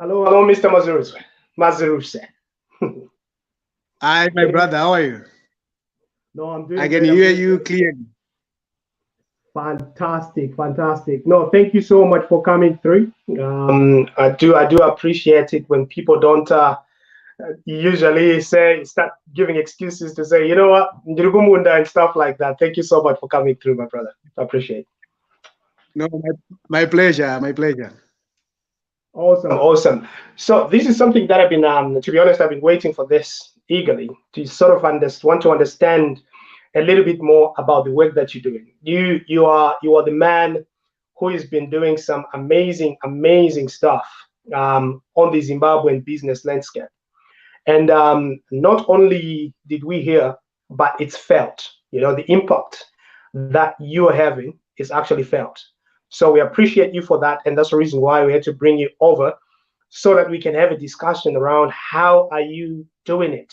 Hello, hello, Mr. Mazuruse. Mazuruse. Hi, my brother. How are you? No, I'm doing I can great. I'm hear doing you great. clearly. Fantastic, fantastic. No, thank you so much for coming through. I do appreciate it when people don't usually start giving excuses to say, you know what, Ndurugumunda and stuff like that. Thank you so much for coming through, my brother. I appreciate it. No, my pleasure. My pleasure. Awesome, awesome. So this is something that I've been, to be honest, I've been waiting for this eagerly to sort of want to understand a little bit more about the work that you're doing. You are the man who has been doing some amazing, amazing stuff on the Zimbabwean business landscape. And not only did we hear, but it's felt. You know, the impact that you are having is actually felt. So we appreciate you for that, and that's the reason why we had to bring you over so that we can have a discussion around how are you doing it.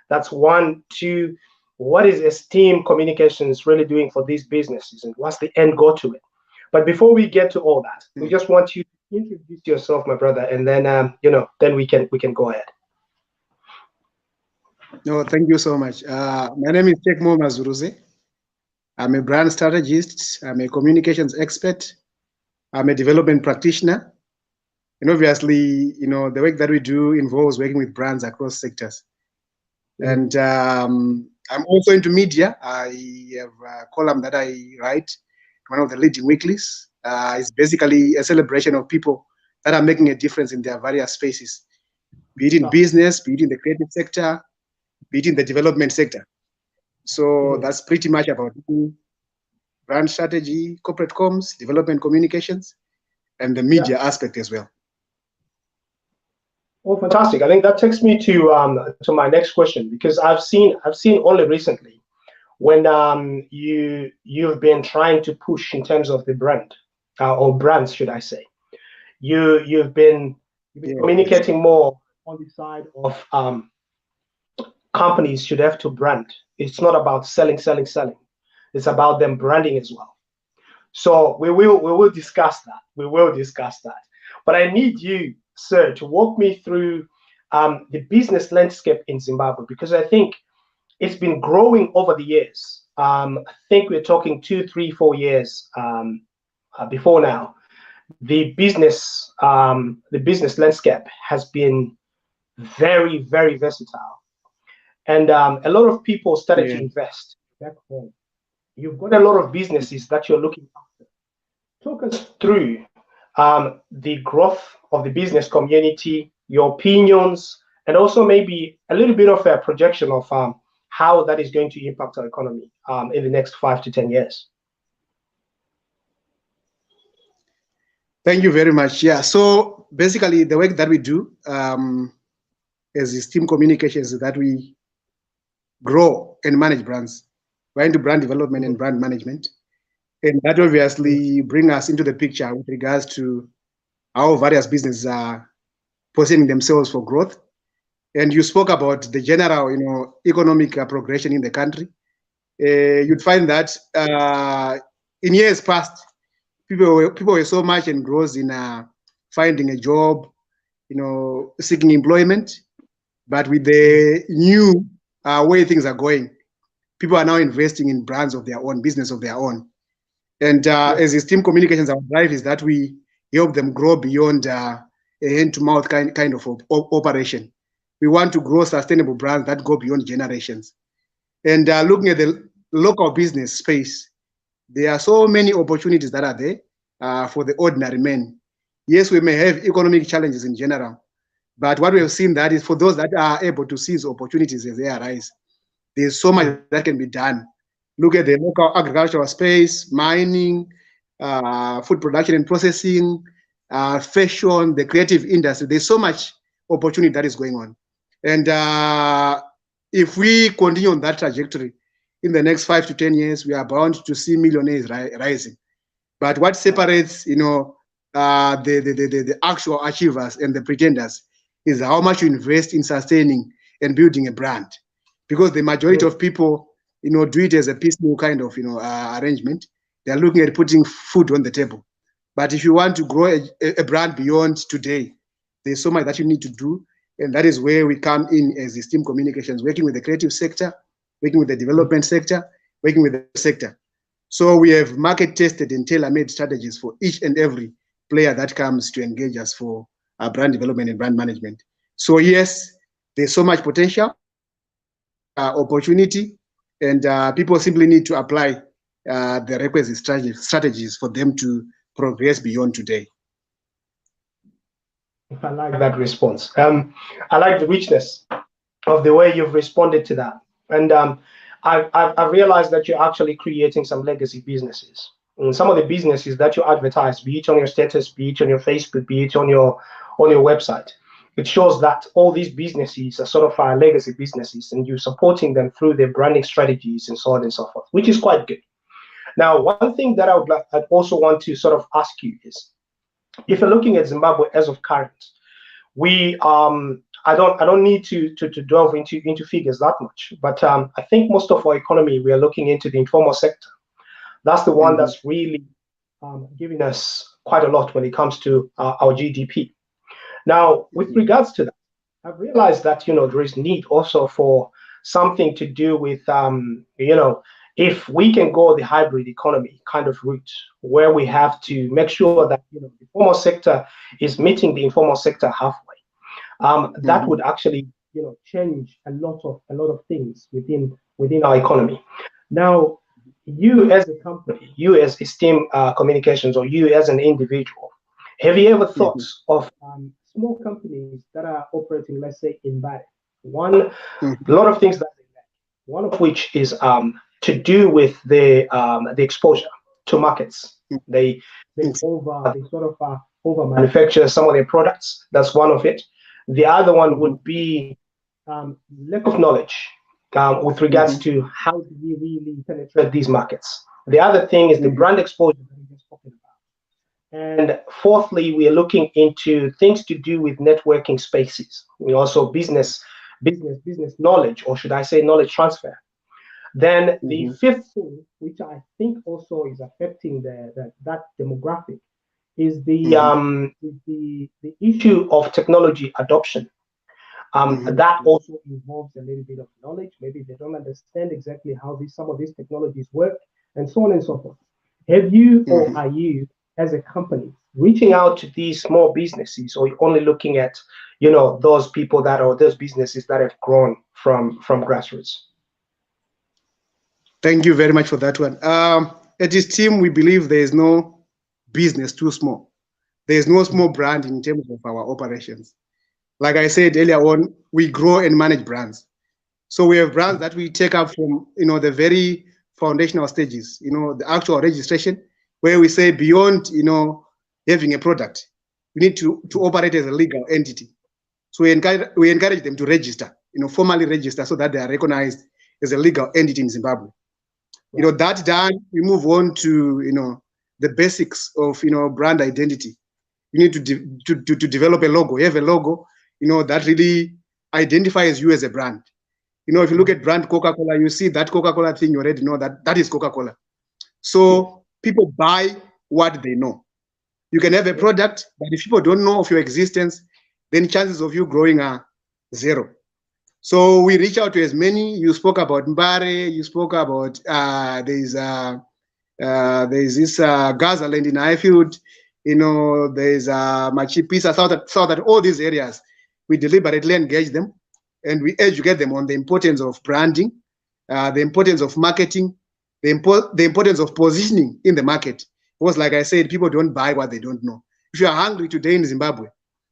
That's one. Two, what is Esteem Communications really doing for these businesses, and what's the end goal to it? But before we get to all that, we just want you to introduce yourself, my brother, and then then we can go ahead. No, thank you so much. My name is Takemore Mazuruse. I'm a brand strategist. I'm a communications expert. I'm a development practitioner. And obviously, the work that we do involves working with brands across sectors. And I'm also into media. I have a column that I write, one of the leading weeklies. It's basically a celebration of people that are making a difference in their various spaces, be it in business, be it in the creative sector, be it in the development sector. So that's pretty much about brand strategy, corporate comms, development communications, and the media aspect as well. Oh, fantastic! I think that takes me to my next question, because I've seen only recently when you've been trying to push in terms of the brand or brands, should I say? You've been communicating more on the side of companies should have to brand. It's not about selling, selling, selling. It's about them branding as well. So we will discuss that. We will discuss that. But I need you, sir, to walk me through the business landscape in Zimbabwe, because I think it's been growing over the years. I think we're talking 2, 3, 4 years before now. The business landscape has been very, very versatile, and a lot of people started to invest back home. You've got a lot of businesses that you're looking after. Talk us through the growth of the business community, your opinions, and also maybe a little bit of a projection of how that is going to impact our economy in the next 5 to 10 years. Thank you very much. Yeah, so basically the work that we do as Esteem Communications is that we grow and manage brands. We're into brand development and brand management. And that obviously bring us into the picture with regards to how various businesses are positioning themselves for growth. And you spoke about the general, economic progression in the country. You'd find that in years past, people were so much engrossed in finding a job, seeking employment. But with the new way things are going, people are now investing in brands of their own, business of their own. And as Esteem Communications, our drive is that we help them grow beyond a hand-to-mouth kind of operation. We want to grow sustainable brands that go beyond generations. And looking at the local business space, there are so many opportunities that are there for the ordinary men. Yes, we may have economic challenges in general, but what we have seen that is for those that are able to seize opportunities as they arise, there's so much that can be done. Look at the local agricultural space, mining, food production and processing, fashion, the creative industry. There's so much opportunity that is going on. And if we continue on that trajectory, in the next 5 to 10 years, we are bound to see millionaires rising. But what separates, the actual achievers and the pretenders is how much you invest in sustaining and building a brand. Because the majority of people, do it as a piecemeal kind of, arrangement. They're looking at putting food on the table. But if you want to grow a brand beyond today, there's so much that you need to do. And that is where we come in as Esteem Communications, working with the creative sector, working with the development sector, working with the sector. So we have market tested and tailor-made strategies for each and every player that comes to engage us for our brand development and brand management. So yes, there's so much potential, opportunity, and people simply need to apply the requisite strategies for them to progress beyond today. I like that response. I like the richness of the way you've responded to that. And I realized that you're actually creating some legacy businesses. And some of the businesses that you advertise, be it on your status, be it on your Facebook, be it on your website, it shows that all these businesses are sort of our legacy businesses, and you're supporting them through their branding strategies and so on and so forth, which is quite good. Now, one thing that I'd also want to sort of ask you is, if you're looking at Zimbabwe as of current, we I don't need to delve into figures that much, but I think most of our economy, we are looking into the informal sector. That's the one that's really giving us quite a lot when it comes to our GDP. Now, with regards to that, I've realized that there is need also for something to do with if we can go the hybrid economy kind of route, where we have to make sure that the formal sector is meeting the informal sector halfway. That would actually change a lot of things within our economy. Now, you as a company, you as Esteem Communications, or you as an individual, have you ever thought of small companies that are operating, let's say, in Bali? A lot of things that they lack, one of which is to do with the exposure to markets. They sort of over manufacture some of their products. That's one of it. The other one would be lack of knowledge with regards to how do we really penetrate these markets. The other thing is the brand exposure that we just spoken about. And fourthly, we are looking into things to do with networking spaces. We also business knowledge, or should I say knowledge transfer. Then the fifth thing, which I think also is affecting that demographic, is the issue of technology adoption. That also involves a little bit of knowledge. Maybe they don't understand exactly how some of these technologies work, and so on and so forth. Have you or are you, as a company, reaching out to these small businesses, or you're only looking at those people those businesses that have grown from grassroots? Thank you very much for that one. At Esteem, we believe there is no business too small. There is no small brand in terms of our operations. Like I said earlier on, we grow and manage brands. So we have brands that we take up from the very foundational stages, the actual registration, where we say beyond having a product, we need to operate as a legal entity. So we encourage them to register, formally register, so that they are recognized as a legal entity in Zimbabwe. That done, we move on to the basics of brand identity. You need to develop a logo. You have a logo, that really identifies you as a brand. If you look at brand Coca-Cola, you see that Coca-Cola thing, you already know that is Coca-Cola. So people buy what they know. You can have a product, but if people don't know of your existence, then chances of you growing are zero. So we reach out to as many. You spoke about Mbare. You spoke about there's this Gaza land in Highfield. There's Machipisa, South, all these areas. We deliberately engage them, and we educate them on the importance of branding, the importance of marketing, the importance of positioning in the market. Because, like I said, people don't buy what they don't know. If you are hungry today in Zimbabwe,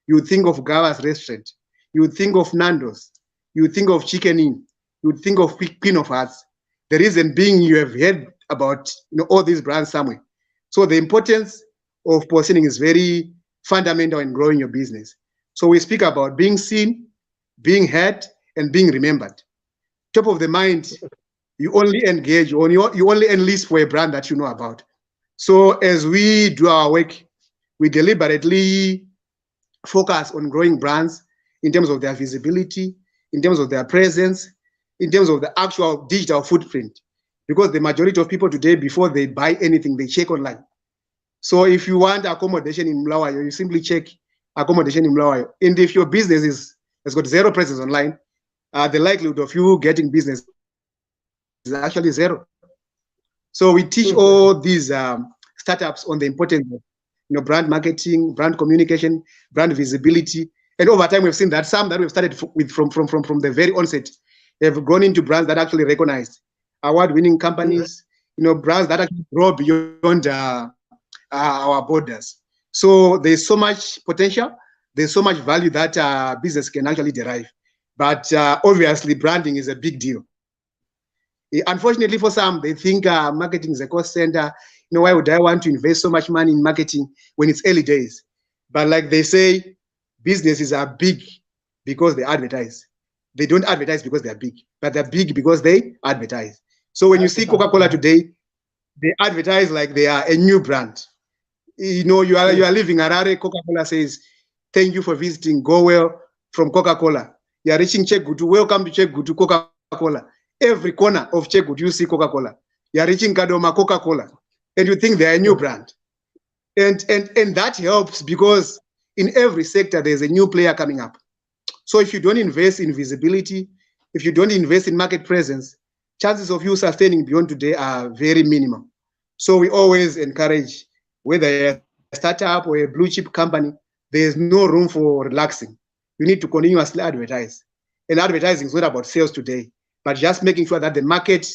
you would think of Gava's restaurant. You would think of Nando's. You would think of Chicken Inn. You would think of Queen of Hearts. The reason being, you have heard about all these brands somewhere. So the importance of positioning is very fundamental in growing your business. So we speak about being seen, being heard, and being remembered. Top of the mind, you only engage, or you only enlist for a brand that you know about. So as we do our work, we deliberately focus on growing brands in terms of their visibility, in terms of their presence, in terms of the actual digital footprint. Because the majority of people today, before they buy anything, they check online. So if you want accommodation in Mlawa, you simply check accommodation in Mlawayo. And if your business has got zero presence online, the likelihood of you getting business is actually zero. So we teach all these startups on the importance of brand marketing, brand communication, brand visibility. And over time, we've seen that some that we've started with from the very onset, they've grown into brands that actually recognized, award-winning companies, brands that actually grow beyond our borders. So there's so much potential, there's so much value that business can actually derive. But obviously, branding is a big deal. Unfortunately for some, they think marketing is a cost center. Why would I want to invest so much money in marketing when it's early days? But like they say, businesses are big because they advertise. They don't advertise because they're big, but they're big because they advertise. So when you see Coca-Cola today, they advertise like they are a new brand. You are living Harare, Coca-Cola says, thank you for visiting, go well from Coca-Cola. You are reaching Chegutu, welcome to Chegutu, Coca-Cola. Every corner of Chegutu, you see Coca-Cola. You are reaching Kadoma, Coca-Cola. And you think they're a new brand. And that helps because in every sector, there's a new player coming up. So if you don't invest in visibility, if you don't invest in market presence, chances of you sustaining beyond today are very minimal. So we always encourage, whether you're a startup or a blue chip company, there's no room for relaxing. You need to continuously advertise. And advertising is not about sales today, but just making sure that the market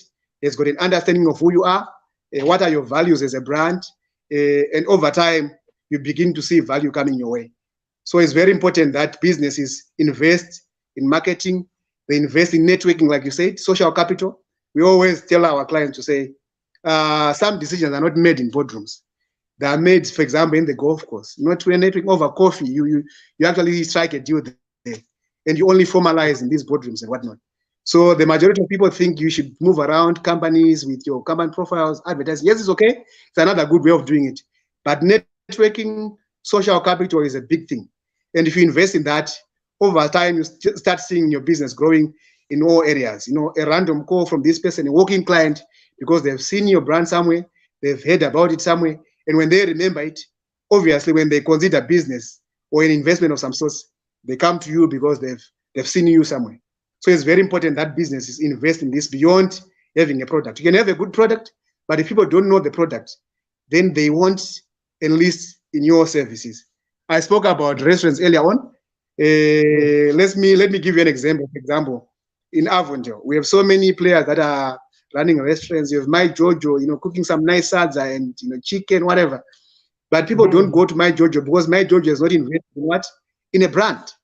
has got an understanding of who you are, what are your values as a brand, and over time, you begin to see value coming your way. So it's very important that businesses invest in marketing, they invest in networking, like you said, social capital. We always tell our clients to say, some decisions are not made in boardrooms. They are made, for example, in the golf course. Not when networking over coffee, you actually strike a deal there, and you only formalize in these boardrooms and whatnot. So the majority of people think you should move around companies with your company profiles, advertise. Yes, it's okay. It's another good way of doing it. But networking, social capital is a big thing. And if you invest in that, over time, you start seeing your business growing in all areas. A random call from this person, a walking client, because they've seen your brand somewhere, they've heard about it somewhere. And when they remember it, obviously, when they consider business or an investment of some sort, they come to you because they've seen you somewhere. So it's very important that businesses invest in this beyond having a product. You can have a good product, but if people don't know the product, then they won't enlist in your services. I spoke about restaurants earlier on. Let me give you an example. For example, in Avondale, we have so many players that are running restaurants. You have My Jojo, cooking some nice salsa and chicken, whatever. But people don't go to My Jojo because My Jojo is not invested in what? In a brand.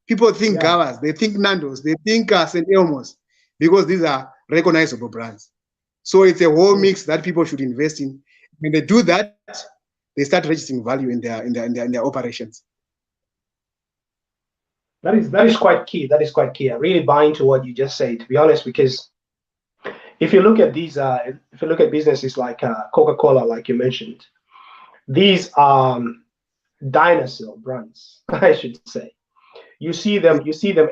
People think Gawas, they think Nando's, they think St. Elmo's, because these are recognizable brands. So it's a whole mix that people should invest in. When they do that, they start registering value in their operations. That is quite key. That is quite key. I really buy into what you just said, to be honest, because if you look at these, if you look at businesses like Coca-Cola, like you mentioned, these are dinosaur brands, I should say. You see them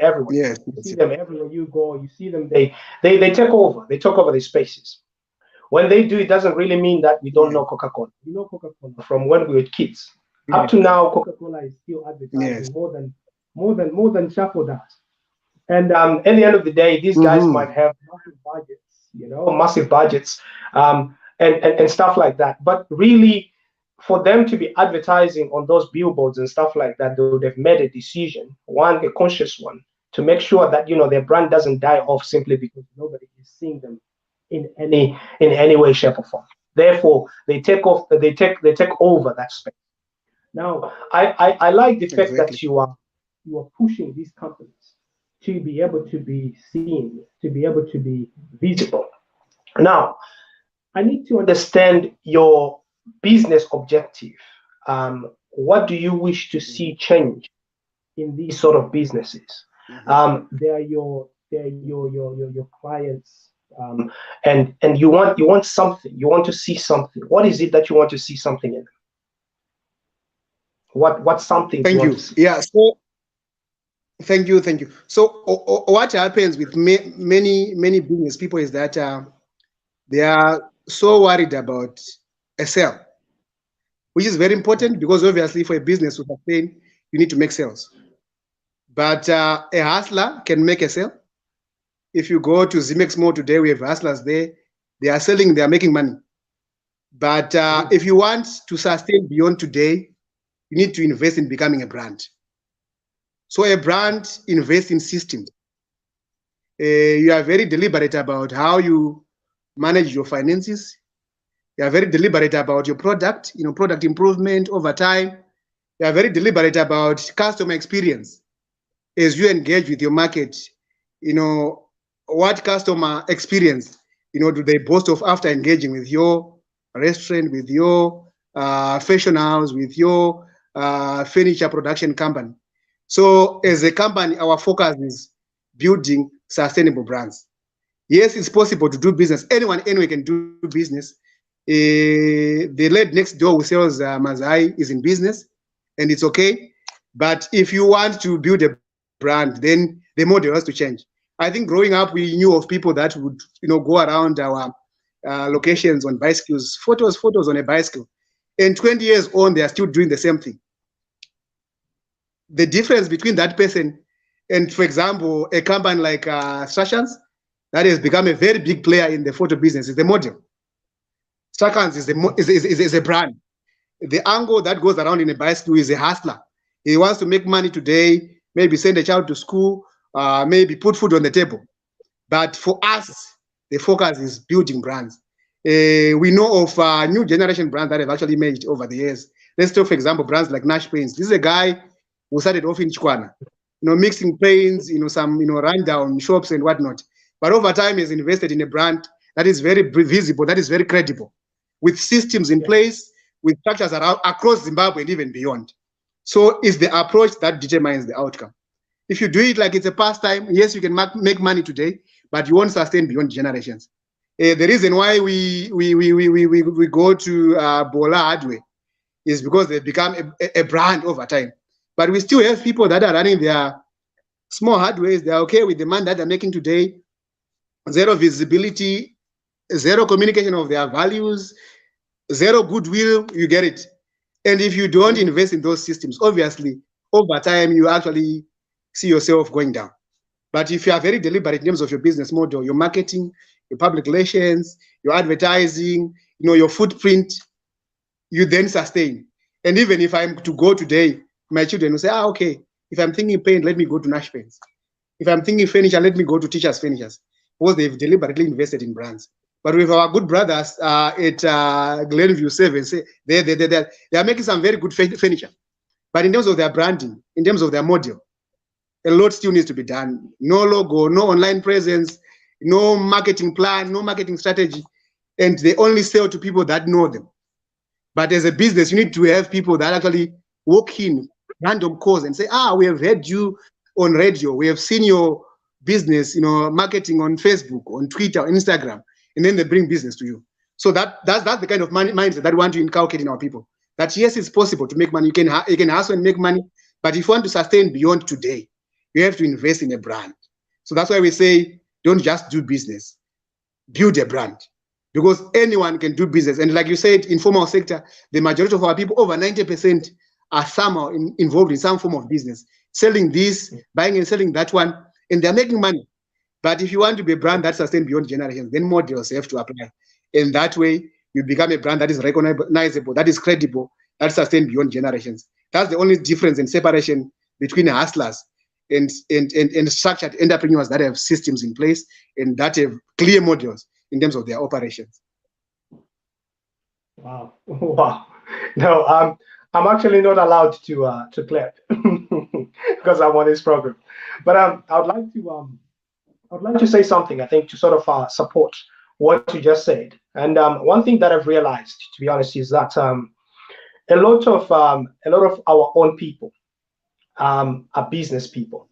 everywhere. Yes. You see them everywhere you go. You see them. They take over. They take over the spaces. When they do, it doesn't really mean that we don't know Coca-Cola. We know Coca-Cola from when we were kids. Up to now, Coca-Cola is still advertising more than Shuffle does. And at the end of the day, these guys might have massive budgets, and stuff like that. But really, for them to be advertising on those billboards and stuff like that, they would have made a decision, a conscious one, to make sure that their brand doesn't die off simply because nobody is seeing them in any way, shape, or form. Therefore, they take over that space. Now, I like the fact that you are pushing these companies to be able to be seen, to be able to be visible. Now, I need to understand your business objective. What do you wish to see change in these sort of businesses? They are your clients, and you want something. You want to see something. What is it that you want to see something in? What something? Thank you. Yeah. So thank you. So what happens with many business people is that they are so worried about a sale, which is very important because obviously for a business to sustain, you need to make sales. But a hustler can make a sale. If you go to Zimex Mall today, we have hustlers there. They are selling, they are making money. But if you want to sustain beyond today, you need to invest in becoming a brand. So a brand invests in systems. You are very deliberate about how you manage your finances. You are very deliberate about your product, product improvement over time. You are very deliberate about customer experience as you engage with your market. What customer experience, do they boast of after engaging with your restaurant, with your fashion house, with your furniture production company. So as a company, our focus is building sustainable brands. Yes, it's possible to do business. Anyone can do business. The lady next door who sells Mazai is in business, and it's okay. But if you want to build a brand, then the model has to change. I think growing up, we knew of people that would, go around our locations on bicycles, photos on a bicycle. And 20 years on, they are still doing the same thing. The difference between that person and, for example, a company like Strachan's, that has become a very big player in the photo business, is the model. Strachan's is a brand. The angle that goes around in a bicycle is a hustler. He wants to make money today, maybe send a child to school, maybe put food on the table. But for us, the focus is building brands. We know of new generation brands that have actually emerged over the years. Let's take, for example, brands like Nash Paints. This is a guy who started off in Chikwana, mixing paints, some, rundown shops and whatnot. But over time, he's invested in a brand that is very visible, that is very credible, with systems in place, with structures around across Zimbabwe and even beyond. So it's the approach that determines the outcome. If you do it like it's a pastime, yes, you can make money today, but you won't sustain beyond generations. The reason why we go to Bola Hardware is because they've become a brand over time. But we still have people that are running their small hardwares. They're okay with the money that they're making today. Zero visibility, zero communication of their values, zero goodwill, you get it. And if you don't invest in those systems, obviously, over time, you actually see yourself going down. But if you are very deliberate in terms of your business model, your marketing, your public relations, your advertising, your footprint, you then sustain. And even if I'm to go today, my children will say, okay, if I'm thinking paint, let me go to Nash Paints. If I'm thinking furniture, let me go to Teachers Furnitures, because they've deliberately invested in brands. But with our good brothers at Glenview 7, say they are making some very good furniture. But in terms of their branding, in terms of their model, a lot still needs to be done. No logo, no online presence, no marketing plan, no marketing strategy. And they only sell to people that know them. But as a business, you need to have people that actually walk in random calls and say, we have heard you on radio. We have seen your business, marketing on Facebook, on Twitter, on Instagram. And then they bring business to you. So that's the kind of mindset that we want to inculcate in our people. That yes, it's possible to make money. You can hustle and make money. But if you want to sustain beyond today, you have to invest in a brand. So that's why we say, don't just do business, build a brand. Because anyone can do business. And like you said, informal sector, the majority of our people, over 90%, are somehow involved in some form of business. Selling this, buying and selling that one, and they're making money. But if you want to be a brand that sustains beyond generations, then models have to apply. And that way, you become a brand that is recognizable, that is credible, that sustains beyond generations. That's the only difference and separation between hustlers and structured entrepreneurs that have systems in place and that have clear models in terms of their operations. Wow. Wow. No, I'm actually not allowed to clap because I'm on this program. But I'd like to say something, I think, to sort of support what you just said. And one thing that I've realized, to be honest, is that a lot of our own people are business people,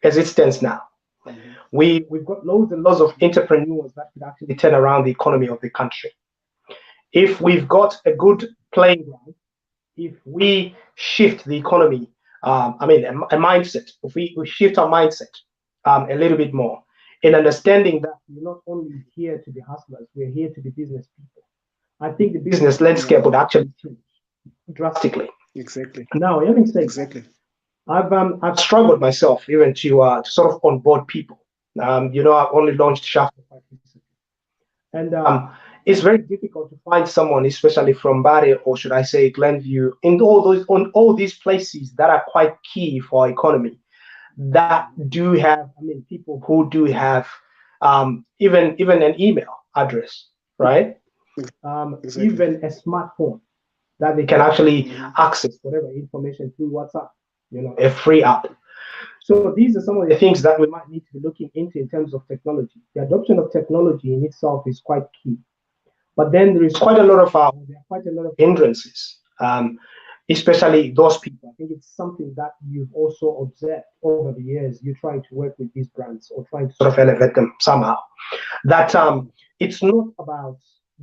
as it stands now. Mm-hmm. We've got loads and loads of entrepreneurs that could actually turn around the economy of the country. If we've got a good playing ground, if we shift the economy, a mindset, if we shift our mindset a little bit more, in understanding that we're not only here to be hustlers, we're here to be business people, I think the business landscape would actually change drastically. Exactly. Now, having said exactly, I've struggled myself even to sort of onboard people. I've only launched Shopify recently, and it's very difficult to find someone, especially from Bari, or should I say Glenview, in all these places that are quite key for our economy, that do have, people who do have even an email address, right? Exactly. Even a smartphone that they can actually access whatever information through WhatsApp, a free app. So these are some of the things that we might need to be looking into in terms of technology. The adoption of technology in itself is quite key, but then there are quite a lot of hindrances, especially those people. I think it's something that you've also observed over the years. You're trying to work with these brands or trying to sort of elevate them somehow. That it's not about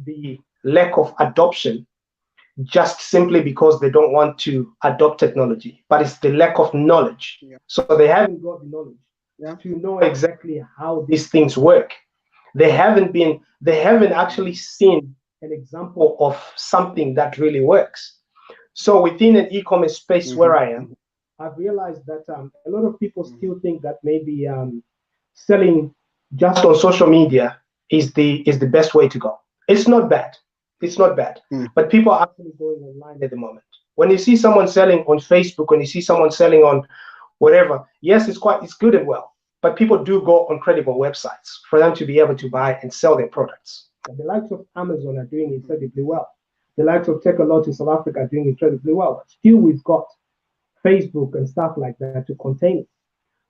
the lack of adoption just simply because they don't want to adopt technology, but it's the lack of knowledge. Yeah. So they haven't got the knowledge to know exactly how these things work. They haven't actually seen an example of something that really works. So within an e-commerce space where I am, I've realized that a lot of people still think that maybe selling just on social media is the best way to go. It's not bad. It's not bad. But people are actually going online at the moment. When you see someone selling on Facebook, when you see someone selling on whatever, yes, it's good and well. But people do go on credible websites for them to be able to buy and sell their products. And the likes of Amazon are doing incredibly well. The likes of Takealot in South Africa are doing incredibly well. But still, we've got Facebook and stuff like that to contain it.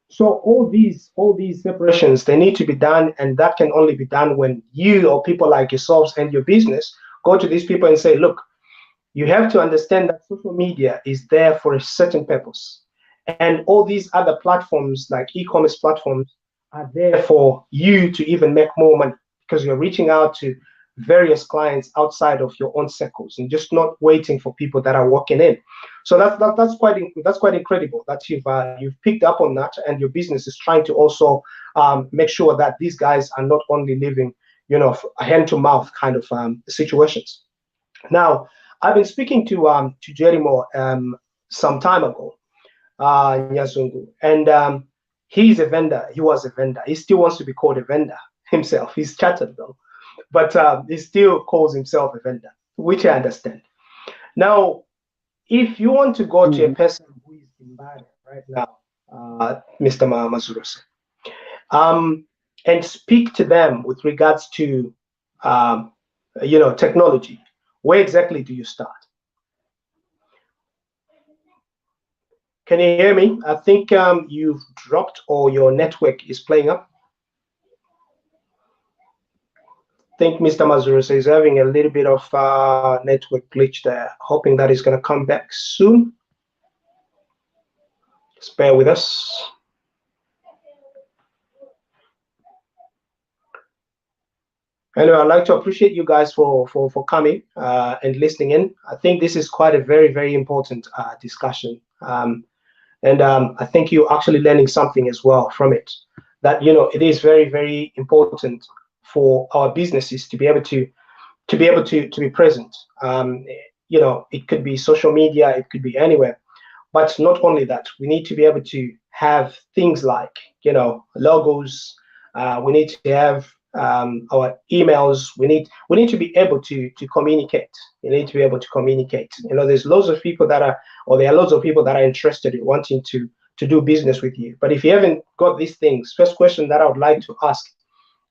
So all these separations, they need to be done, and that can only be done when you or people like yourselves and your business go to these people and say, look, you have to understand that social media is there for a certain purpose. And all these other platforms, like e-commerce platforms, are there for you to even make more money because you're reaching out to various clients outside of your own circles and just not waiting for people that are walking in. So that's quite incredible that you've picked up on that, and your business is trying to also make sure that these guys are not only living, hand to mouth kind of situations. Now, I've been speaking to Jerimo some time ago, Nyazungu, and he's a vendor. He was a vendor. He still wants to be called a vendor himself. He's chattered though, but he still calls himself a vendor, which I understand. Now, if you want to go to a person who is in Bali right now, Mr. Mazuruse, and speak to them with regards to technology, where exactly do you start? Can you hear me? I think you've dropped or your network is playing up. I think Mr. Mazuruse is having a little bit of network glitch there, hoping that he's going to come back soon. Just bear with us. Anyway, I'd like to appreciate you guys for coming and listening in. I think this is quite a very, very important discussion. And I think you're actually learning something as well from it. That, it is very, very important for our businesses to be able to be present. It could be social media, it could be anywhere. But not only that, we need to be able to have things like, logos. We need to have our emails. We need to be able to communicate. You need to be able to communicate. There's loads of people there are loads of people that are interested in wanting to do business with you. But if you haven't got these things, first question that I would like to ask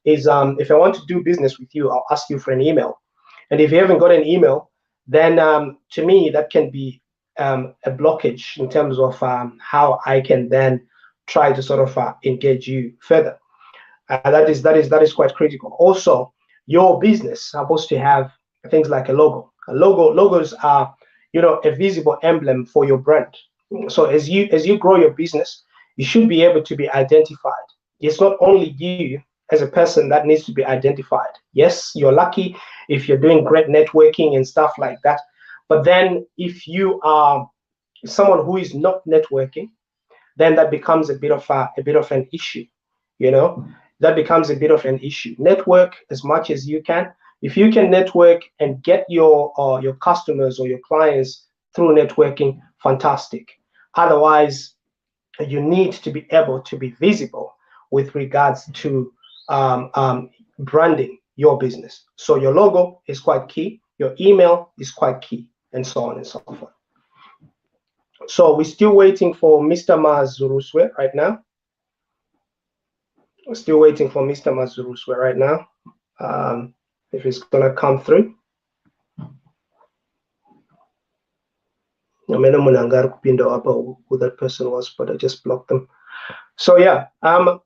is, if I want to do business with you, I'll ask you for an email. And if you haven't got an email, then to me that can be a blockage in terms of how I can then try to sort of engage you further. That is quite critical. Also, your business is supposed to have things like a logo. Logos are, a visible emblem for your brand. So as you grow your business, you should be able to be identified. It's not only you as a person that needs to be identified. Yes, you're lucky if you're doing great networking and stuff like that. But then if you are someone who is not networking, then that becomes a bit of an issue. That becomes a bit of an issue. Network as much as you can. If you can network and get your customers or your clients through networking, fantastic. Otherwise, you need to be able to be visible with regards to branding your business. So your logo is quite key, your email is quite key, and so on and so forth. So we're still waiting for Mr. Mazuruse right now. We're still waiting for Mr. Mazuruse right now. If it's gonna come through. I mean, who that person was, but I just blocked them. So yeah,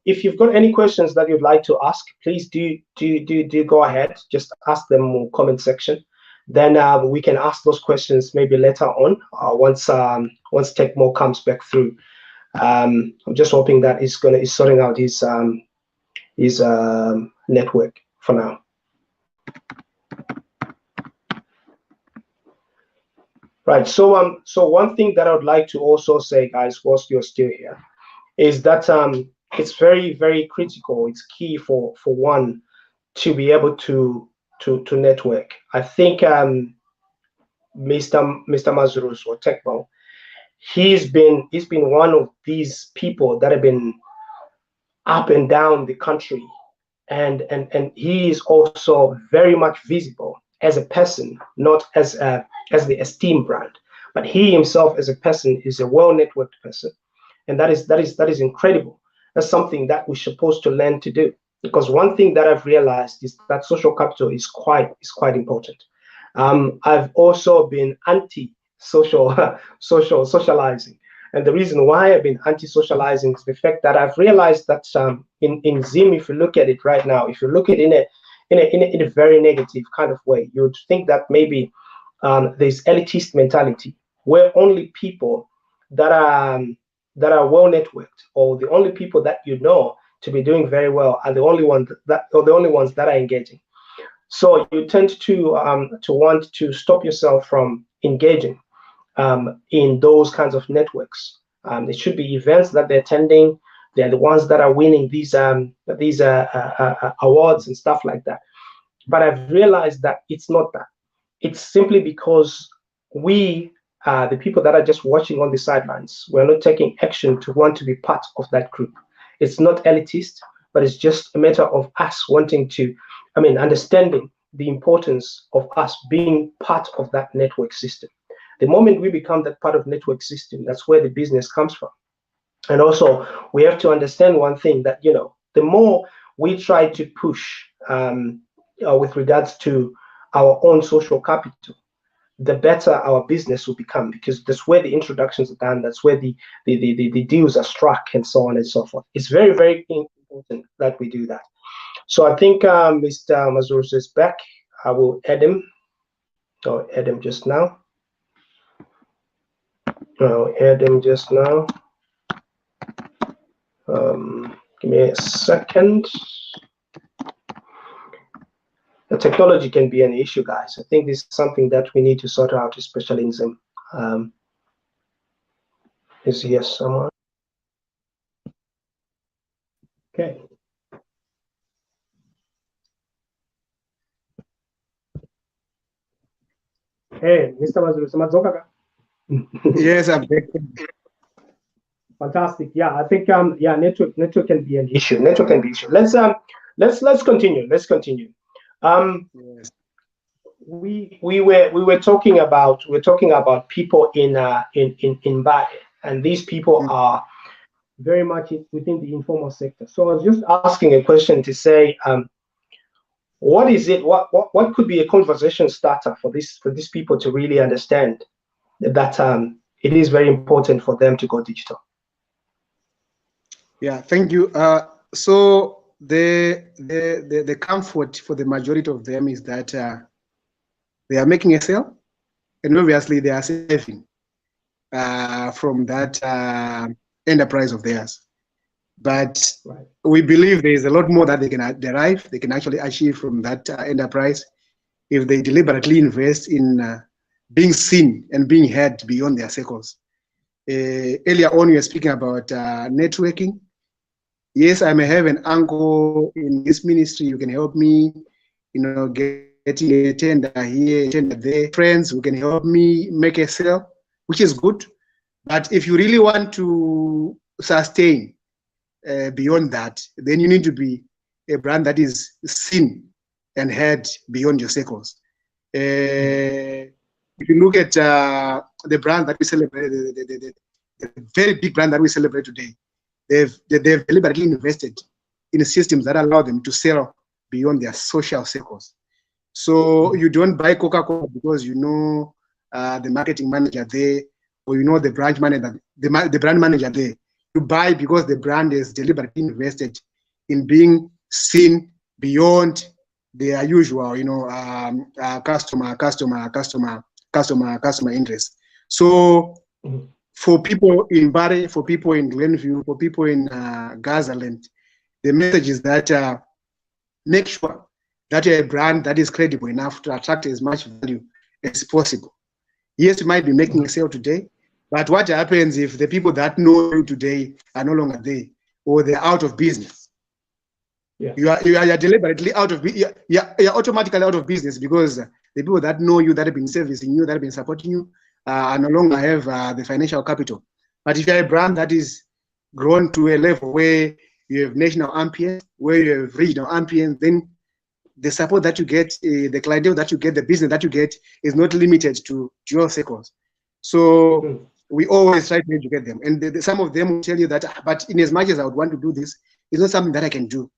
if you've got any questions that you'd like to ask, please do go ahead. Just ask them in the comment section. Then we can ask those questions maybe later on once Takemore comes back through. I'm just hoping that he's sorting out his network for now. Right. So one thing that I would like to also say, guys, whilst you're still here, is that it's very, very critical. It's key for one to be able to network. I think Mr. Mazuruse or Takemore, he's been one of these people that have been up and down the country, and he is also very much visible as a person, not as the Esteem brand, but he himself as a person is a well-networked person, and that is incredible. That's something that we're supposed to learn to do, because one thing that I've realized is that social capital is quite important. I've also been socializing. And the reason why I've been anti-socializing is the fact that I've realized that in Zim, if you look at it right now, if you look at it in a very negative kind of way, you'd think that maybe there's elitist mentality where only people that are well networked, or the only people that you know to be doing very well are the only ones that are engaging. So you tend to want to stop yourself from engaging in those kinds of networks. It should be events that they're attending. They're the ones that are winning these awards and stuff like that. But I've realized that it's not that. It's simply because we, the people that are just watching on the sidelines, we're not taking action to want to be part of that group. It's not elitist, but it's just a matter of us wanting to, understanding the importance of us being part of that network system. The moment we become that part of network system, that's where the business comes from. And also, we have to understand one thing, that the more we try to push with regards to our own social capital, the better our business will become, because that's where the introductions are done, that's where the deals are struck, and so on and so forth. It's very, very important that we do that. So I think Mr. Mazuruse is back. I will add him. I'll add him just now. I'll add him just now. Give me a second. The technology can be an issue, guys. I think this is something that we need to sort out, especially in Zim. Is here someone? Okay. Hey, Mr. Mazuruse. Yes, I'm back. Fantastic. Yeah, I think network can be an issue. Network can be an issue. Let's continue. Let's continue. Yes. We were talking about people in Zimbabwe, and these people are very much within the informal sector. So I was just asking a question to say, what is it? What could be a conversation starter for these people to really understand that it is very important for them to go digital? Yeah, thank you. So the comfort for the majority of them is that they are making a sale, and obviously they are saving from that enterprise of theirs. But we believe there is a lot more that they can derive, they can actually achieve from that enterprise if they deliberately invest in being seen and being heard beyond their circles. Earlier on, we were speaking about networking. Yes, I may have an uncle in this ministry who can help me, getting a tender here, a tender there. Friends who can help me make a sale, which is good. But if you really want to sustain beyond that, then you need to be a brand that is seen and heard beyond your circles. If you look at the brand that we celebrate, the very big brand that we celebrate today, they've deliberately invested in systems that allow them to sell beyond their social circles. So you don't buy Coca-Cola because you know the marketing manager there, or you know the branch manager, the brand manager there. You buy because the brand is deliberately invested in being seen beyond their usual, customer interest. So for people in Bari, for people in Glenview, for people in Gazaland, the message is that make sure that you're a brand that is credible enough to attract as much value as possible. Yes, you might be making a sale today, but what happens if the people that know you today are no longer there, or they're out of business? Yeah. You are deliberately out of, you're automatically out of business because the people that know you, that have been servicing you, that have been supporting you, no longer have the financial capital. But if you're a brand that is grown to a level where you have national ambience, where you have regional ambience, then the support that you get, the clientele that you get, the business that you get is not limited to your circles. So we always try to educate them. And some of them will tell you that, but in as much as I would want to do this, it's not something that I can do.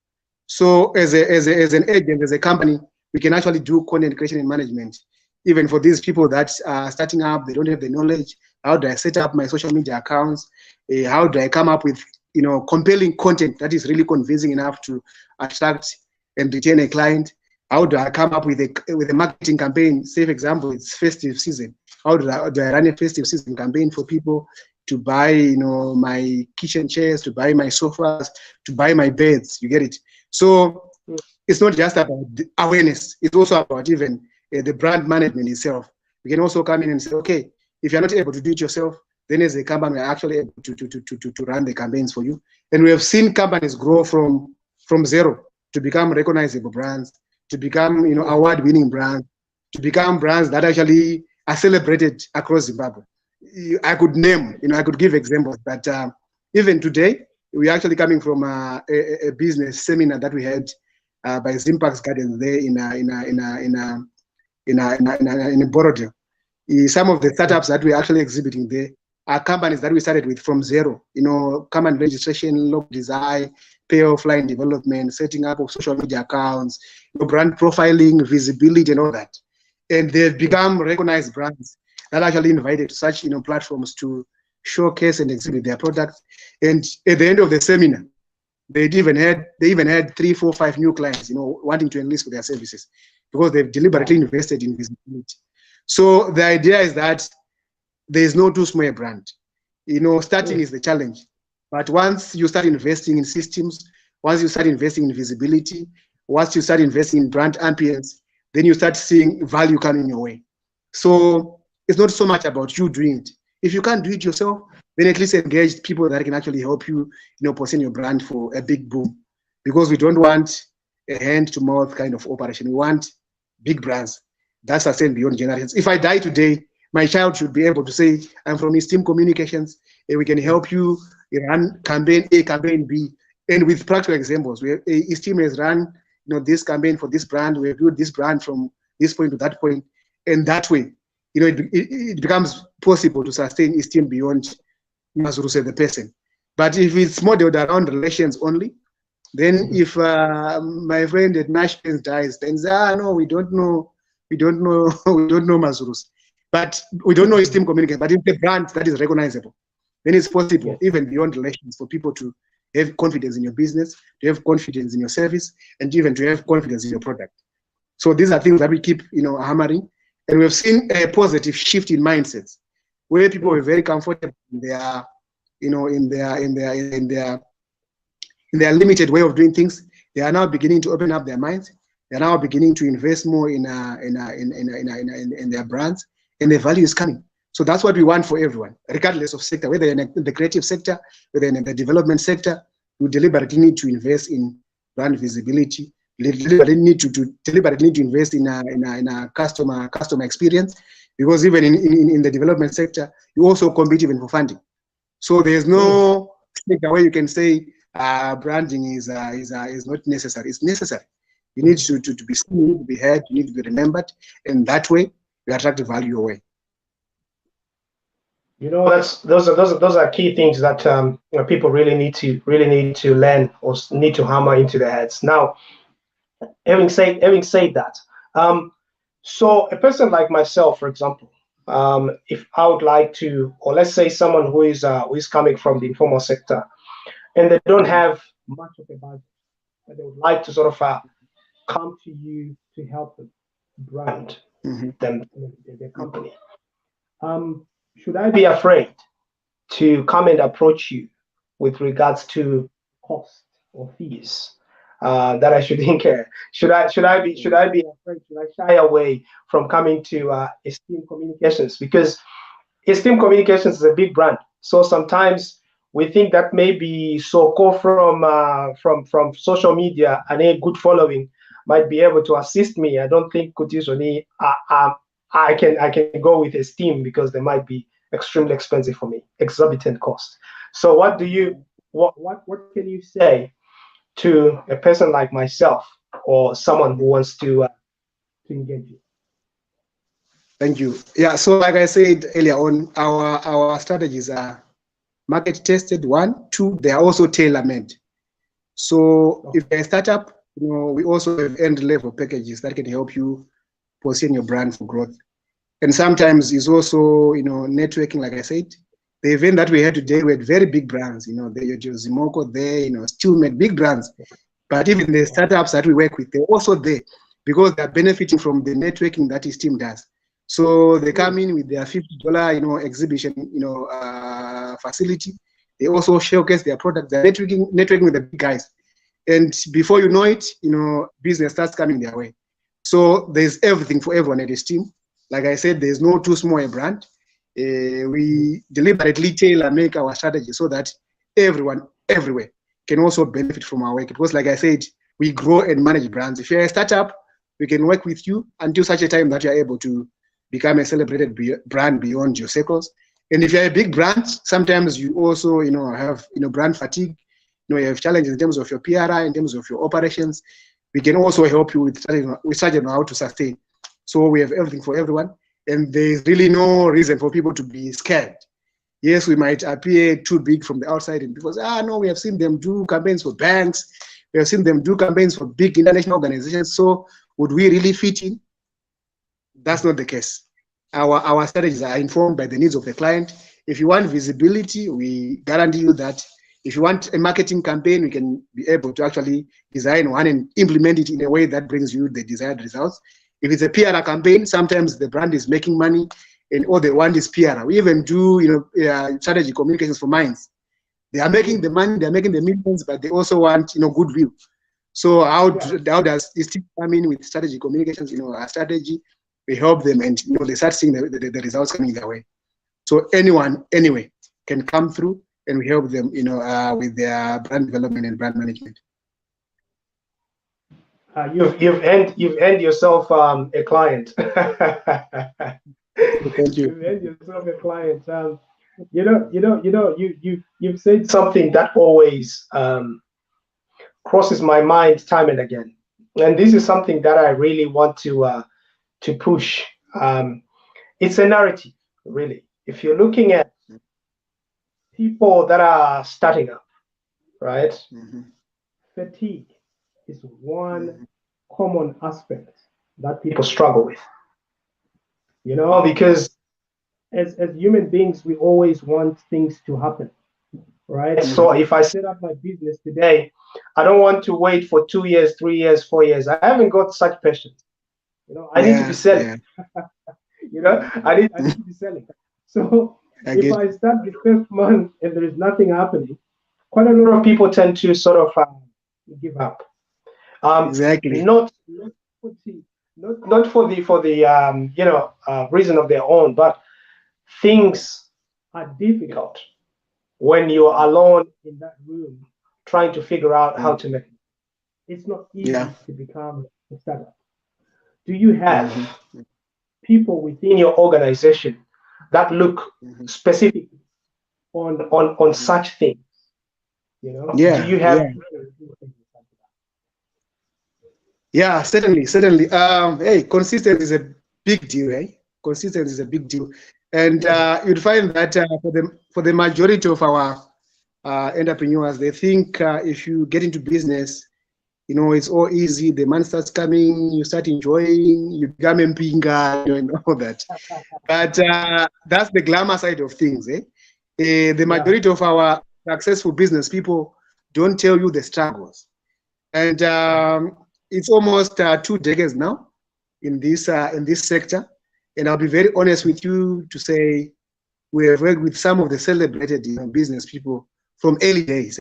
So as an agent, as a company, we can actually do content creation and management. Even for these people that are starting up, they don't have the knowledge. How do I set up my social media accounts? How do I come up with compelling content that is really convincing enough to attract and retain a client? How do I come up with a marketing campaign? Say, for example, it's festive season. How do I run a festive season campaign for people to buy, my kitchen chairs, to buy my sofas, to buy my beds? You get it? So it's not just about awareness. It's also about even the brand management itself. We can also come in and say, okay, if you're not able to do it yourself, then as a company, we're actually able to run the campaigns for you. And we have seen companies grow from zero to become recognizable brands, to become award-winning brands, to become brands that actually are celebrated across Zimbabwe. I could name, I could give examples, but even today, we're actually coming from a business seminar that we had by Zimpax Gardens there in Borodale. Some of the startups that we're actually exhibiting there are companies that we started with from zero. Company registration, logo design, pay offline development, setting up of social media accounts, brand profiling, visibility, and all that. And they've become recognized brands that are actually invited to such platforms to showcase and exhibit their products. And at the end of the seminar, they even had 3, 4, 5 new clients, wanting to enlist for their services because they've deliberately invested in visibility. So the idea is that there is no too small a brand. Starting is the challenge. But once you start investing in systems, once you start investing in visibility, once you start investing in brand ambience, then you start seeing value coming your way. So it's not so much about you doing it. If you can't do it yourself, then at least engage people that can actually help you, position your brand for a big boom. Because we don't want a hand-to-mouth kind of operation. We want big brands that sustain beyond generations. If I die today, my child should be able to say, I'm from Esteem Communications, and we can help you run campaign A, campaign B. And with practical examples, Esteem has run this campaign for this brand. We have built this brand from this point to that point. And that way, it becomes possible to sustain Esteem beyond Mazuruse, the person. But if it's modeled around relations only, then if my friend at Nashville dies, then no, we don't know Mazuruse. But we don't know Esteem Communications. But if the brand that is recognizable, then it's possible, even beyond relations, for people to have confidence in your business, to have confidence in your service, and even to have confidence in your product. So these are things that we keep, hammering. And we've seen a positive shift in mindsets, where people were very comfortable in their, in their limited way of doing things. They are now beginning to open up their minds. They are now beginning to invest more in their brands, and the value is coming. So that's what we want for everyone, regardless of sector, whether in the creative sector, whether in the development sector. We deliberately need to invest in brand visibility. We deliberately need to invest in a customer experience, because even in the development sector, you also compete even for funding. So there's no take away, you can say branding is not necessary. It's necessary. You need to be seen, you need to be heard, you need to be remembered, and that way you attract value your way. You know, those are key things that people really need to learn or need to hammer into their heads. Now, having said that, so a person like myself, for example, if I would like to, or let's say someone who is coming from the informal sector, and they don't have much of a budget, but they would like to sort of come to you to help them brand them their company. Should I be afraid to come and approach you with regards to cost or fees that I should incur? Should I be afraid? Should I shy away from coming to Esteem Communications? Because Esteem Communications is a big brand, so sometimes we think that maybe Soko from social media and a good following might be able to assist me. I don't think Kutisoni I can go with Esteem because they might be extremely expensive for me, exorbitant cost. So what can you say to a person like myself or someone who wants to engage you? Thank you. Yeah, so like I said earlier on, our strategies are market tested, 1, 2, they are also tailor-made. So if you're a startup, we also have end-level packages that can help you position your brand for growth. And sometimes it's also, networking, like I said. The event that we had today, we had very big brands, the Zimoko there, still made big brands. But even the startups that we work with, they're also there because they're benefiting from the networking that his team does. So they come in with their $50, exhibition, facility. They also showcase their product. They're networking with the big guys. And before you know it, business starts coming their way. So there's everything for everyone at Esteem. Like I said, there's no too small a brand. We deliberately tailor make our strategy so that everyone, everywhere, can also benefit from our work. Because like I said, we grow and manage brands. If you're a startup, we can work with you until such a time that you're able to become a celebrated brand beyond your circles. And if you're a big brand, sometimes you also, have, brand fatigue. You have challenges in terms of your PRI, in terms of your operations. We can also help you with strategy on how to sustain. So we have everything for everyone. And there's really no reason for people to be scared. Yes, we might appear too big from the outside and people say, no, we have seen them do campaigns for banks. We have seen them do campaigns for big international organizations. So would we really fit in? That's not the case. Our strategies are informed by the needs of the client. If you want visibility, we guarantee you that. If you want a marketing campaign, we can be able to actually design one and implement it in a way that brings you the desired results. If it's a PR campaign, sometimes the brand is making money and all they want is PR. We even do, strategy communications for mines. They are making the money, they're making the millions, but they also want, goodwill. So how does this team come in with strategy communications, a strategy? We help them and, they start seeing the results coming their way. So anyone, anyway, can come through and we help them, with their brand development and brand management. You've earned yourself a client. Thank you. You've earned yourself a client. You've said something that always crosses my mind time and again, and this is something that I really want to push. It's a narrative, really. If you're looking at people that are starting up, right? Fatigue is one common aspect that people struggle with. Because as human beings, we always want things to happen, right? So if I set up my business today, I don't want to wait for 2 years, 3 years, 4 years. I haven't got such patience. I need to be selling. I need to be selling. So if I start the first month and there is nothing happening, quite a lot of people tend to sort of give up. Exactly. Not for the reason of their own, but things are difficult when you're alone in that room trying to figure out how to make it. It's not easy to become a startup. Do you have people within your organization that look specifically on such things You know, Yeah, do you have? Yeah, certainly, certainly. Hey, consistency is a big deal, eh? Consistency is a big deal, and you'd find that for the majority of our entrepreneurs, they think if you get into business, you know, it's all easy. The money starts coming, you start enjoying, you become mpinga, you know, and all that. But that's the glamour side of things, eh? The majority of our successful business people don't tell you the struggles, and it's almost 2 decades now in this sector. And I'll be very honest with you to say we have worked with some of the celebrated, you know, business people from early days.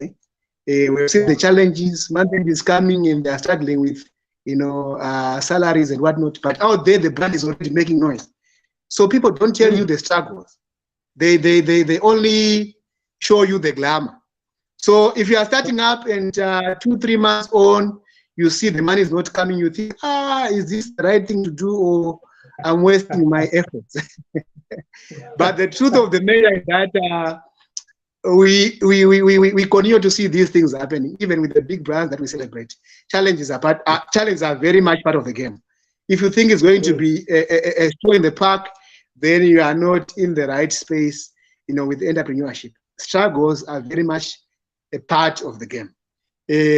We've seen the challenges, month end is coming, and they're struggling with, you know, salaries and whatnot. But out there, the brand is already making noise. So people don't tell you the struggles. They only show you the glamour. So if you are starting up and 2-3 months on, you see the money is not coming, you think, is this the right thing to do, or I'm wasting my efforts? But the truth of the matter is that we continue to see these things happening, even with the big brands that we celebrate. Challenges are very much part of the game. If you think it's going to be a show in the park, then you are not in the right space, you know, with entrepreneurship. Struggles are very much a part of the game.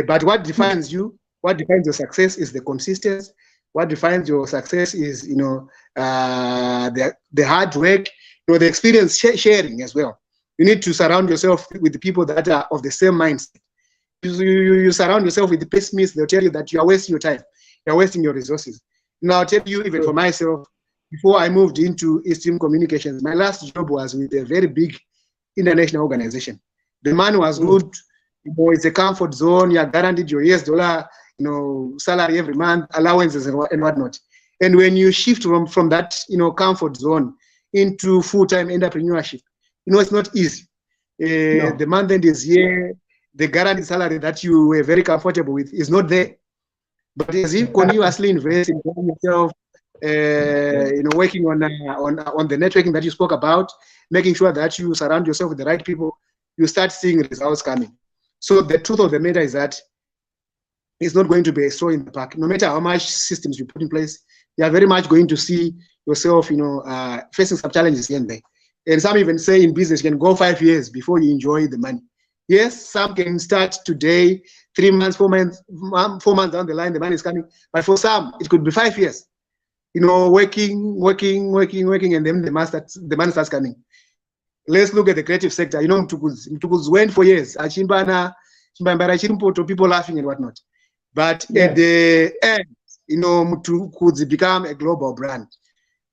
But what defines you, what defines your success is the consistency. What defines your success is, you know, the hard work, you know, the experience sharing as well. You need to surround yourself with the people that are of the same mindset. You surround yourself with the pessimists, they'll tell you that you are wasting your time, you're wasting your resources. Now, I'll tell you, even for myself, before I moved into Esteem Communications, my last job was with a very big international organization. The money was good, you know, it's a comfort zone, you're guaranteed your US dollar, you know, salary every month, allowances and whatnot. And when you shift from that, you know, comfort zone into full-time entrepreneurship, you know, it's not easy. The month end is here, the guaranteed salary that you were very comfortable with is not there. But as you continuously invest in yourself, you know, working on the networking that you spoke about, making sure that you surround yourself with the right people, you start seeing results coming. So the truth of the matter is that it's not going to be a straw in the park. No matter how much systems you put in place, you are very much going to see yourself, you know, facing some challenges here and there. And some even say in business, you can go 5 years before you enjoy the money. Yes, some can start today, 3 months, 4 months, 4 months down the line, the money is coming. But for some, it could be 5 years. You know, working, and then the money starts coming. Let's look at the creative sector. You know, Mtukuz went for years. People laughing and whatnot. But at the end, you know, Mtukuz become a global brand.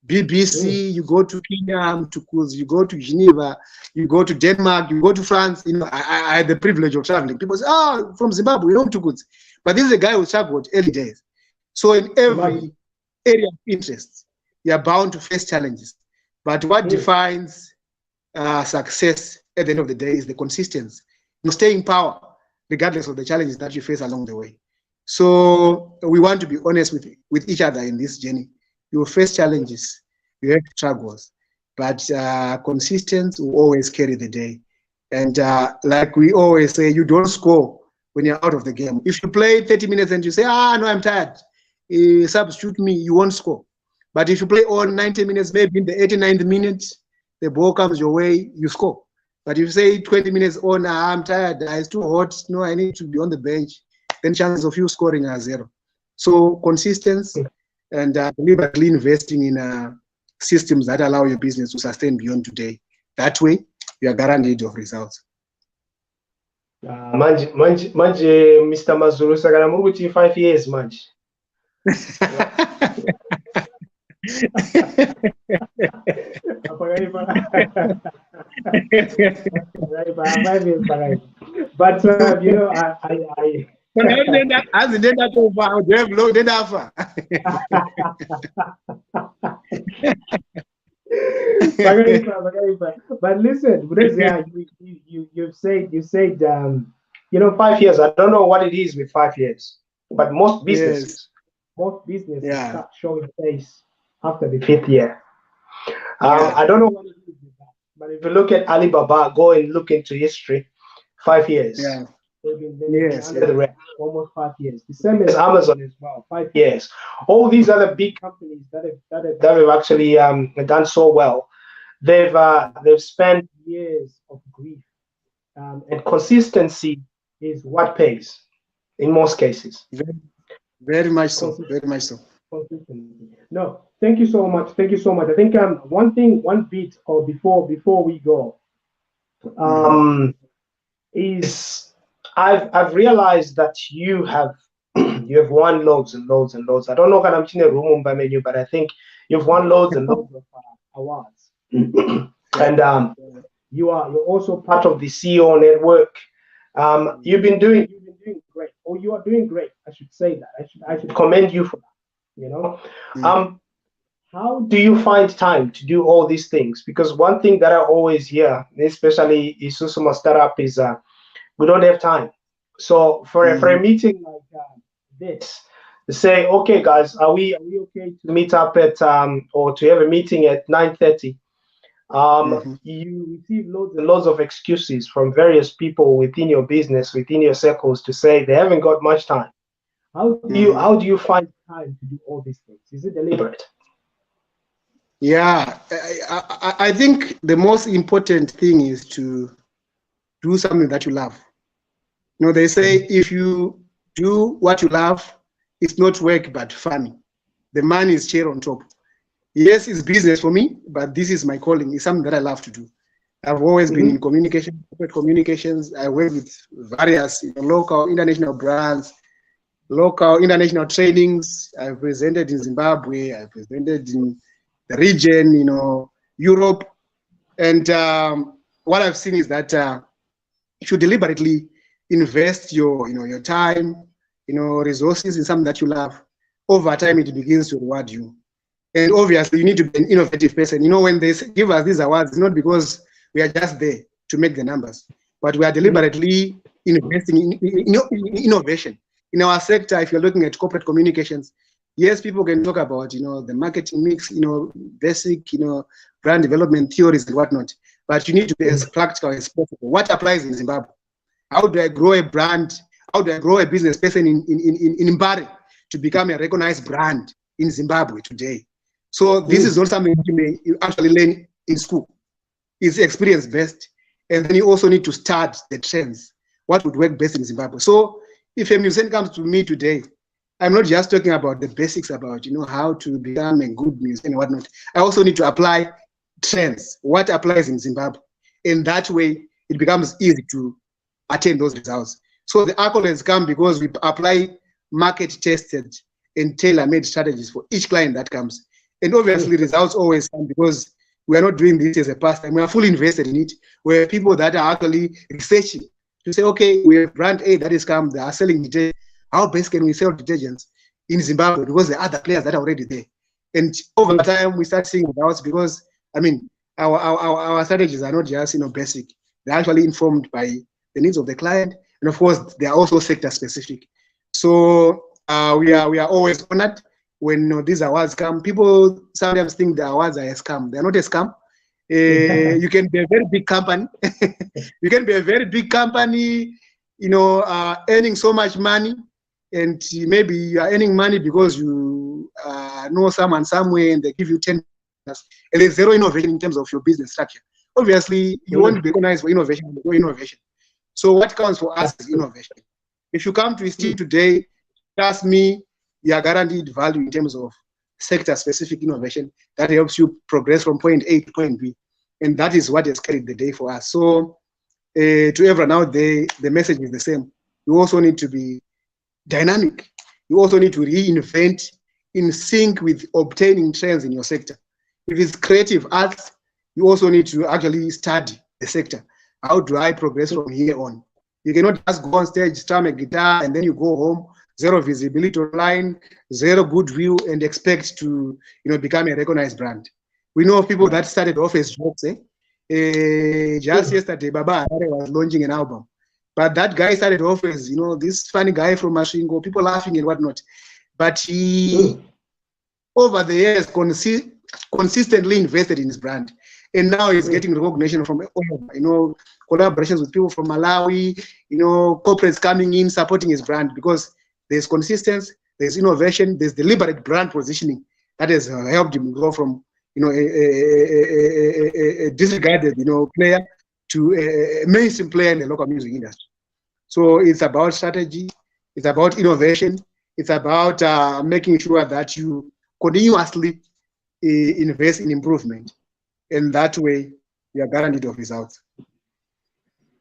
BBC, you go to Kenya, Mtukuz, you go to Geneva, you go to Denmark, you go to France. You know, I had the privilege of traveling. People say, oh, from Zimbabwe, you know Mtukuz. But this is a guy who struggled early days. So in every area of interest, you are bound to face challenges. But what defines success at the end of the day is the consistency. You stay in power, regardless of the challenges that you face along the way. So we want to be honest with each other in this journey. You will face challenges, you have struggles, but consistency will always carry the day. And like we always say, you don't score when you're out of the game. If you play 30 minutes and you say, no, I'm tired, substitute me, you won't score. But if you play on 90 minutes, maybe in the 89th minute, the ball comes your way, you score. But if you say 20 minutes on, I'm tired, it's too hot, no, I need to be on the bench, then chances of you scoring are 0. So consistency and deliberately investing in systems that allow your business to sustain beyond today. That way, you are guaranteed of results. Manje, Mr. Mazuruse, I'm going with you 5 years, manje. 5 years, but you know, I but listen, you said you know, 5 years. I don't know what it is with 5 years, but most businesses start showing face after the 5th year. I don't know what it is with that, but if you look at Alibaba, go and look into history, 5 years. They've been under the rep almost 5 years. The same as Amazon as well, 5 years. All these other big companies that have actually done so well, they've spent years of grief, and consistency is what pays in most cases. Very much so. Very much so. No, thank you so much. Thank you so much. I think one bit or before we go, is I've realized that you have won loads and loads and loads. I don't know if I'm in a room by menu, but I think you've won loads and loads of awards. And you're also part of the CEO network. You've been doing great, or you are doing great. I should say that. I should commend you for that. You know, how do you find time to do all these things? Because one thing that I always hear, especially in Susuma startup, is we don't have time. So for a meeting like this, to say, okay, guys, are we okay to meet up at or to have a meeting at 9:30? You receive loads and loads of excuses from various people within your business, within your circles, to say they haven't got much time. How do you find time to do all these things? Is it deliberate? Yeah, I think the most important thing is to do something that you love. You know, they say if you do what you love, it's not work but fun. The money is chair on top. Yes, it's business for me, but this is my calling. It's something that I love to do. I've always been in communication, corporate communications. I work with various local, international brands, local, international trainings. I've presented in Zimbabwe. I've presented in the region, Europe. And what I've seen is that if you deliberately invest your time, resources in something that you love, over time it begins to reward you. And obviously you need to be an innovative person. When they give us these awards, it's not because we are just there to make the numbers, but we are deliberately investing in innovation. In our sector, if you're looking at corporate communications, yes, people can talk about, the marketing mix, basic, brand development theories and whatnot, but you need to be as practical as possible. What applies in Zimbabwe? How do I grow a brand? How do I grow a business person in Mbare to become a recognized brand in Zimbabwe today? So this is not something you actually learn in school. It's experience based. And then you also need to start the trends. What would work best in Zimbabwe? So if a musician comes to me today, I'm not just talking about the basics about, how to become a good musician and whatnot. I also need to apply trends. What applies in Zimbabwe? In that way, it becomes easy to attain those results. So the accolades come because we apply market-tested and tailor-made strategies for each client that comes. And obviously, results always come because we are not doing this as a pastime. We are fully invested in it. We're people that are actually researching to say, okay, we have brand A that is come, they are selling detergents. How best can we sell detergents in Zimbabwe? Because there are other players that are already there. And over time, we start seeing results because, our strategies are not just, basic. They're actually informed by the needs of the client. And of course, they are also sector specific. So we are always honored when these awards come. People sometimes think the awards are a scam. They're not a scam. You can be a very big company. You can be a very big company, earning so much money, and maybe you are earning money because you know someone somewhere and they give you 10, and there's zero innovation in terms of your business structure. Obviously, you want to be recognized for innovation. So what counts for us is innovation. If you come to Esteem today, trust me, you are guaranteed value in terms of sector-specific innovation that helps you progress from point A to point B. And that is what has carried the day for us. So to everyone out there, the message is the same. You also need to be dynamic. You also need to reinvent in sync with obtaining trends in your sector. If it's creative arts, you also need to actually study the sector. How do I progress from here on? You cannot just go on stage, strum a guitar, and then you go home, zero visibility online, zero goodwill, and expect to become a recognized brand. We know of people that started off as jokes. Just yesterday, Baba Harare was launching an album. But that guy started off as, this funny guy from Mashingo, people laughing and whatnot. But he, over the years, consistently invested in his brand. And now it's getting recognition from all over, collaborations with people from Malawi, corporates coming in, supporting his brand, because there's consistency, there's innovation, there's deliberate brand positioning that has helped him go from, a disregarded, player to a mainstream player in the local music industry. So it's about strategy, it's about innovation, it's about making sure that you continuously invest in improvement. And that way, you are guaranteed of results.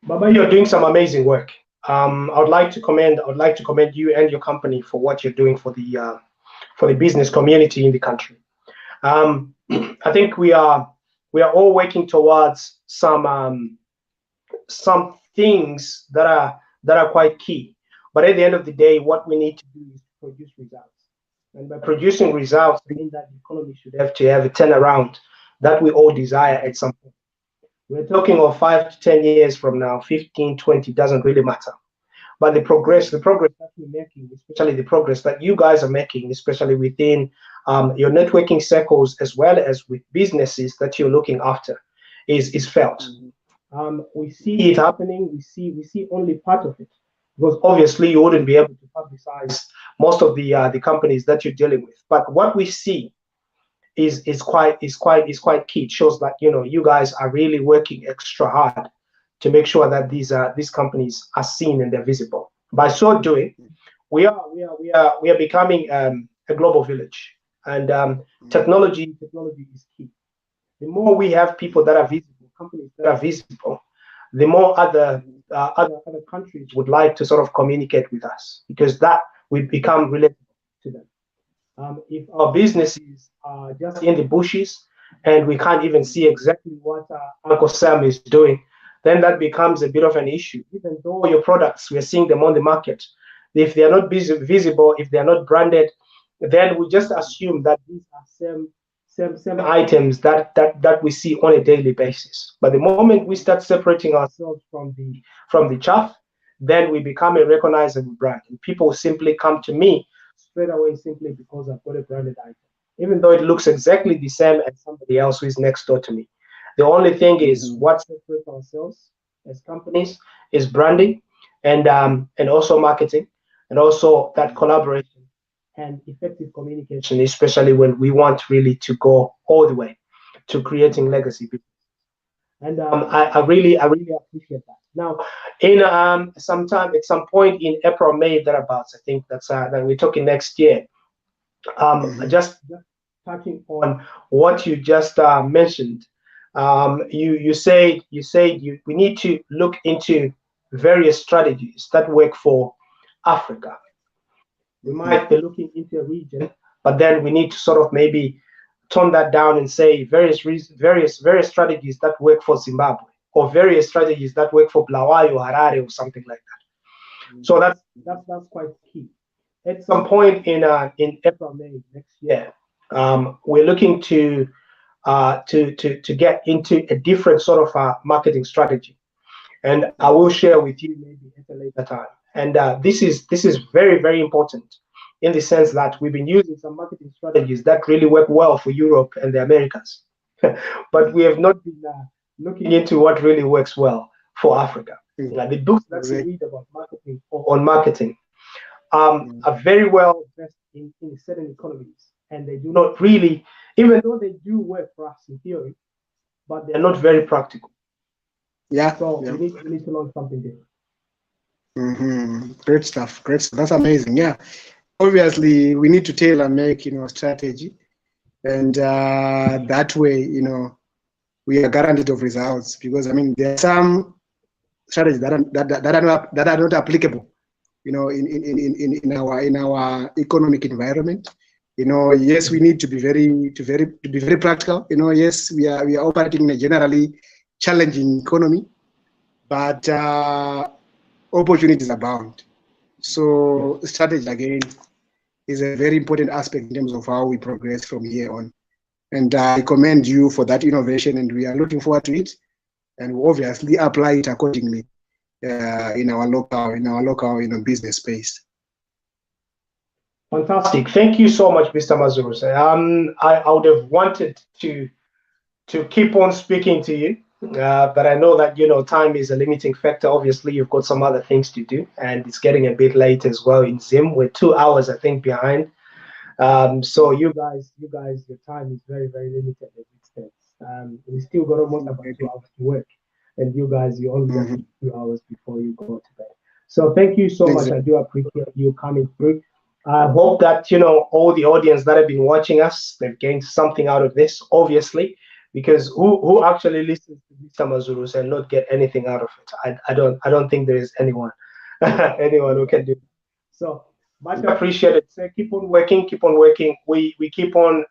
Baba, you're doing some amazing work. I would like to commend you and your company for what you're doing for the business community in the country. I think we are all working towards some things that are quite key. But at the end of the day, what we need to do is produce results. And by producing results, I mean that the economy should have to have a turnaround that we all desire at some point. We're talking of 5 to 10 years from now, 15, 20, doesn't really matter. But the progress that we're making, especially the progress that you guys are making, especially within your networking circles, as well as with businesses that you're looking after, is felt. We see it happening. We see only part of it, because obviously you wouldn't be able to publicize most of the companies that you're dealing with. But what we see is quite key. It shows that you guys are really working extra hard to make sure that these companies are seen and they're visible. By so doing, we are becoming a global village, and technology is key. The more we have people that are visible, companies that are visible, the more other countries would like to sort of communicate with us, because that we become relatable to them. If our businesses are just in the bushes and we can't even see exactly what Uncle Sam is doing, then that becomes a bit of an issue. Even though your products, we're seeing them on the market, if they are not visible, if they are not branded, then we just assume that these are same items that we see on a daily basis. But the moment we start separating ourselves from the chaff, then we become a recognizable brand, and people simply come to me straight away simply because I've got a branded item, even though it looks exactly the same as somebody else who is next door to me. The only thing is what separates ourselves as companies is branding and also marketing, and also that collaboration and effective communication, especially when we want really to go all the way to creating legacy business. And I really appreciate that. Now, in at some point in April, May, thereabouts, I think that we're talking next year. Just touching on what you just mentioned. You said we need to look into various strategies that work for Africa. We might be looking into a region, but then we need to sort of maybe tone that down and say various strategies that work for Zimbabwe, or various strategies that work for Bulawayo, Harare, or something like that. So that's quite key. At some point in April, May next year, we're looking to get into a different sort of marketing strategy, and I will share with you maybe at a later time. And this is very, very important, in the sense that we've been using some marketing strategies that really work well for Europe and the Americas, but we have not been looking into what really works well for Africa. The books that we read about marketing or on marketing are very well dressed in certain economies, and they do not really, even though they do work for us in theory, but they're not very practical. So we need to learn something different. Great stuff. That's amazing. Yeah. Obviously, we need to tailor make a strategy, and that way, we are guaranteed of results. Because there are some strategies that are not applicable, in our economic environment. Yes, we need to be very practical. Yes, we are operating in a generally challenging economy, but opportunities abound. So strategy again is a very important aspect in terms of how we progress from here on. And I commend you for that innovation, and we are looking forward to it, and we obviously apply it accordingly in our local business space. Fantastic. Thank you so much, Mr. Mazuruse. I would have wanted to to keep on speaking to you. But I know that, time is a limiting factor. Obviously, you've got some other things to do, and it's getting a bit late as well in Zim. We're 2 hours, I think, behind. So you guys, your time is very, very limited as it stands. We still got almost about 2 hours to work, and you guys, you only have 2 hours before you go to bed. So thank you so much. I do appreciate you coming through. I hope that, all the audience that have been watching us, they've gained something out of this, obviously, because who actually listens to Mr. Mazuruse and not get anything out of it? I don't think there is anyone who can do it. So much appreciated. So keep on working. We keep on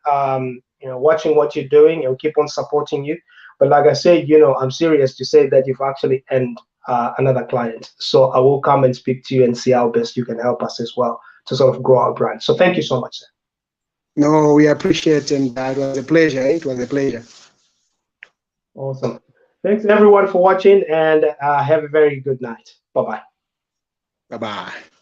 watching what you're doing, and we keep on supporting you. But like I said, I'm serious to say that you've actually earned another client. So I will come and speak to you and see how best you can help us as well to sort of grow our brand. So thank you so much, sir. No, we appreciate, and it was a pleasure. It was a pleasure. Awesome. Thanks everyone for watching, and have a very good night. Bye-bye. Bye-bye.